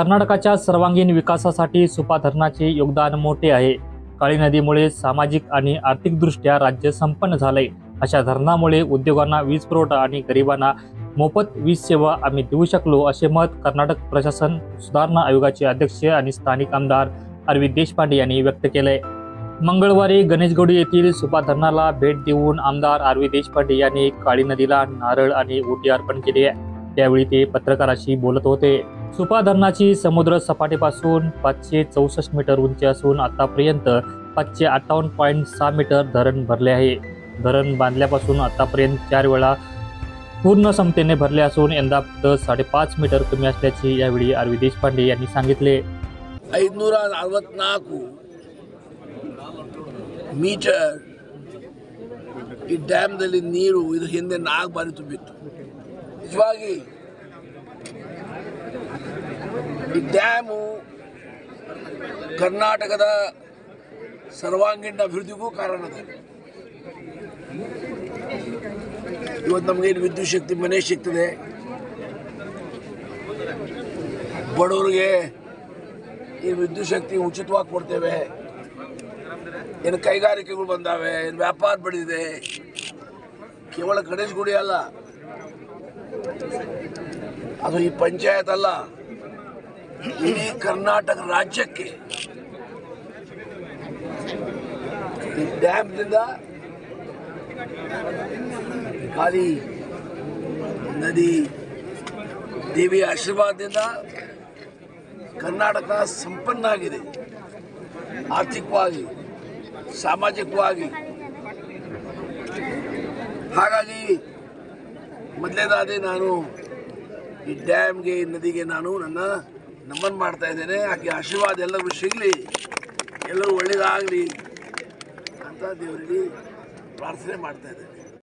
कर्नाटकाच्या सर्वांगीण विकासासाठी सुपा धरणाचे योगदान मोठे आहे। काळी नदीमुळे सामाजिक आणि आर्थिकदृष्ट्या राज्य संपन्न झाले। अशा धरणामुळे उद्योगांना वीज पुरवठा आणि गरिबांना मोफत वीज सेवा आम्ही देऊ शकलो, असे मत कर्नाटक प्रशासन सुधारणा आयोगाचे अध्यक्ष आणि स्थानिक आमदार अरविंद देशपांडे यांनी व्यक्त केले। मंगळवारी गणेशगौडी येथील सुपा धरणाला भेट देऊन आमदार अरविंद देशपांडे यांनी काळी नदीला नारळ आणि ओटी अर्पण केली। त्यावेळी ते पत्रकारांशी बोलत होते। सुपा धरणाची समुद्र सपाटीपासून 564 मीटर उंची असून आतापर्यंत 558.6 मीटर धरण भरले आहे। धरण बांधल्यापासून आतापर्यंत 4 वेळा पूर्ण क्षमतेने भरले असून यंदा फक्त 5.5 मीटर कमी असल्याचे यावेळी अरविंद देशपांडे यांनी सांगितले। 564 ಮೀಟರ್ ಈ ಡ್ಯಾಮ್ದಲ್ಲಿ ನೀರು ಇದು ಹಿಂದೆ 4 ಬಾರಿ ತುಂಬಿತ್ತು। ನಿಜವಾಗಿ ಈ ಡ್ಯಾಮು ಕರ್ನಾಟಕದ ಸರ್ವಾಂಗೀಣ ಅಭಿವೃದ್ಧಿಗೂ ಕಾರಣ ಇದೆ। ಇವತ್ತು ನಮಗೆ ವಿದ್ಯುತ್ ಶಕ್ತಿ ಮನೆ ಸಿಗ್ತದೆ, ಬಡವರಿಗೆ ಈ ವಿದ್ಯುತ್ ಶಕ್ತಿ ಉಚಿತವಾಗಿ ಕೊಡ್ತೇವೆ। ಏನು ಕೈಗಾರಿಕೆಗಳು ಬಂದಾವೆ, ಏನು ವ್ಯಾಪಾರ ಬೆಳೆದಿದೆ। ಕೇವಲ ಗಣೇಶಗುಡಿ ಅಲ್ಲ, ಅದು ಈ ಪಂಚಾಯತ್ ಅಲ್ಲ, ಇಡೀ ಕರ್ನಾಟಕ ರಾಜ್ಯಕ್ಕೆ ಈ ಡ್ಯಾಮ್ನಿಂದ ಖಾಲಿ ನದಿ ದೇವಿಯ ಆಶೀರ್ವಾದದಿಂದ ಕರ್ನಾಟಕ ಸಂಪನ್ನ ಆಗಿದೆ, ಆರ್ಥಿಕವಾಗಿ ಸಾಮಾಜಿಕವಾಗಿ। ಹಾಗಾಗಿ ಮೊದಲನೇದಾಗಿ ನಾನು ಈ ಡ್ಯಾಮ್ಗೆ ನದಿಗೆ ನಾನು ನನ್ನ ನಮನ ಮಾಡ್ತಾ ಇದ್ದೇನೆ। ಆಕೆ ಆಶೀರ್ವಾದ ಎಲ್ಲರಿಗೂ ಸಿಗಲಿ, ಎಲ್ಲರೂ ಒಳ್ಳೆಯದಾಗಲಿ ಅಂತ ದೇವರಲ್ಲಿ ಪ್ರಾರ್ಥನೆ ಮಾಡ್ತಾ ಇದ್ದೇನೆ।